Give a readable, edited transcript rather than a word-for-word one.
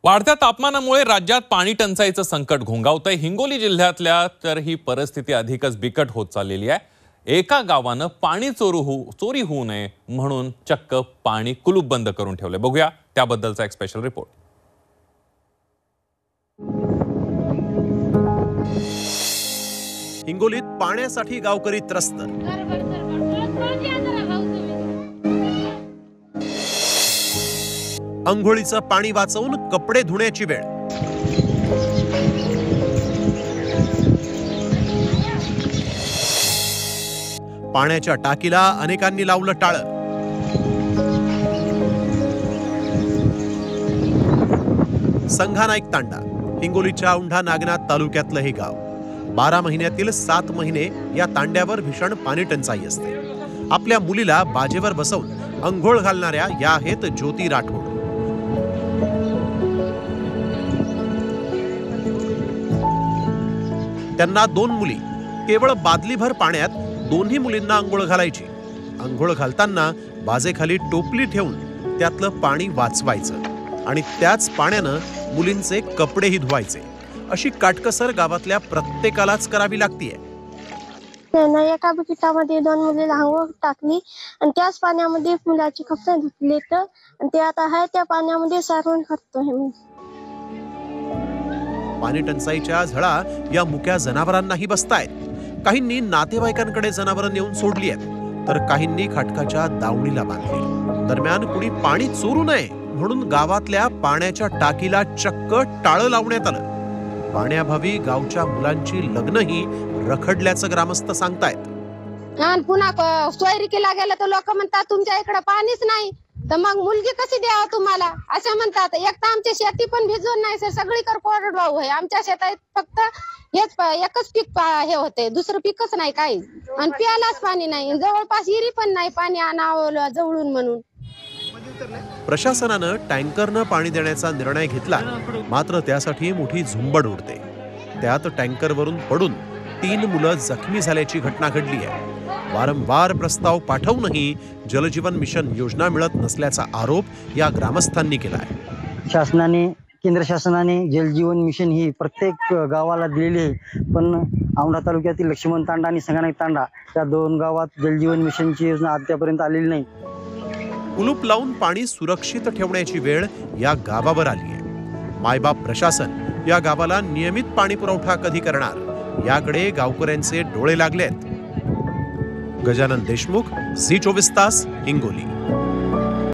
वाढत्या तापमानामुळे राज्यात पाणी टंचाईचं संकट घोंगावतंय। हिंगोली जिल्ह्यातल्या तर ही परिस्थिती अधिकच बिकट होत चाललेली आहे। एका गावानं पाणी चोरी होऊ नये म्हणून चक्क पाणी कुलूपबंद करून ठेवले। बघूया त्याबद्दलचा एक स्पेशल रिपोर्ट। हिंगोलीत पाण्यासाठी गावकरी त्रस्त। अंघोळीचं पाणी वाचवून कपडे धुण्याची वेळ। पाण्याच्या टाकीला अनेकांनी लावलं टाळं। संघानाईक तांडा हिंगोलीच्या औंढा नागनाथ तालुक्यातलं हे गाव। 12 महिन्यातील 7 महिने या तांड्यावर भीषण पाणी टंचाई असते। आपल्या मुलीला बाजेवर बसवून अंघोळ घालणाऱ्या या आहेत ज्योती राठोड। त्यांना 2 मुली, केवळ बादलीभर पाण्यात दोन्ही मुलींना अंघोळ घालायची। अंघोळ घालताना बाजेखाली टोपली ठेवून त्यातलं पाणी वाचवायचं आणि त्याच पाण्यानं मुलींचे कपडेही धुवायचे। अशी काटकसर गावातल्या प्रत्येकालाच करावी लागतीये। त्यानं एका बकेटामध्ये 2 मुलीला अंघोळ टाकली आणि त्याच पाण्यामध्ये मुलाची कपडे धुतले तर ते आता आहे त्या पाण्यामध्ये सारवण करतोय मी। पाणी टंचाईच्या झळा या मुक्या जनावरांनाही बसतायत। काहींनी नातेवाईकांकडे जनावरं नेऊन सोडली आहेत, तर काहींनी खाटकाच्या दावणीला बांधली। दरम्यान कुणी पाणी चोरू नये म्हणून गावातल्या पाण्याच्या टाकीला चक्क टाळं लावण्यात आलं। पाण्याभावी गावच्या मुलांची लग्नही रखडल्याचं ग्रामस्थ सांगतायत। आणि पुन्हा सोयरी केला गेला तर लोक म्हणतात तुमच्या इकडे पाणीच नाही, तर मग मुलगी कशी द्यावं तुम्हाला असं म्हणतात। एक तर आमची शेती पण भिजून नाही सर, सगळीकडे कोरडवाहू आहे। आमच्या शेतात फक्त हेच एकच पीक हे होते, दुसरं पीकच नाही काही, आणि प्यायलाच पाणी नाही। जवळपास विहिरी पण नाही पाणी आणावं जवळून म्हणून। प्रशासनानं टँकरनं पाणी देण्याचा निर्णय घेतला, मात्र त्यासाठी मोठी झुंबड उडते। त्यात टँकरवरून पडून 3 मुलं जखमी झाल्याची घटना घडली आहे। वारंवार प्रस्ताव पाठवूनही जलजीवन मिशन योजना मिळत नसल्याचा आरोप या ग्रामस्थांनी केला आहे। केंद्र शासनाने जलजीवन मिशन ही प्रत्येक गावाला दिलेली आहे, पण औंढा तालुक्यातील लक्ष्मण तांडा आणि संघानाईक तांडा या 2 गावात जलजीवन मिशनची योजना अद्यापर्यंत आलेली नाही। कुलूप लावून पाणी सुरक्षित ठेवण्याची वेळ या गावावर आली आहे। मायबाप प्रशासन या गावाला नियमित पाणी पुरवठा कधी करणार याकडे गावकऱ्यांचे डोळे लागलेत। गजानन देशमुख, झी 24 तास, हिंगोली।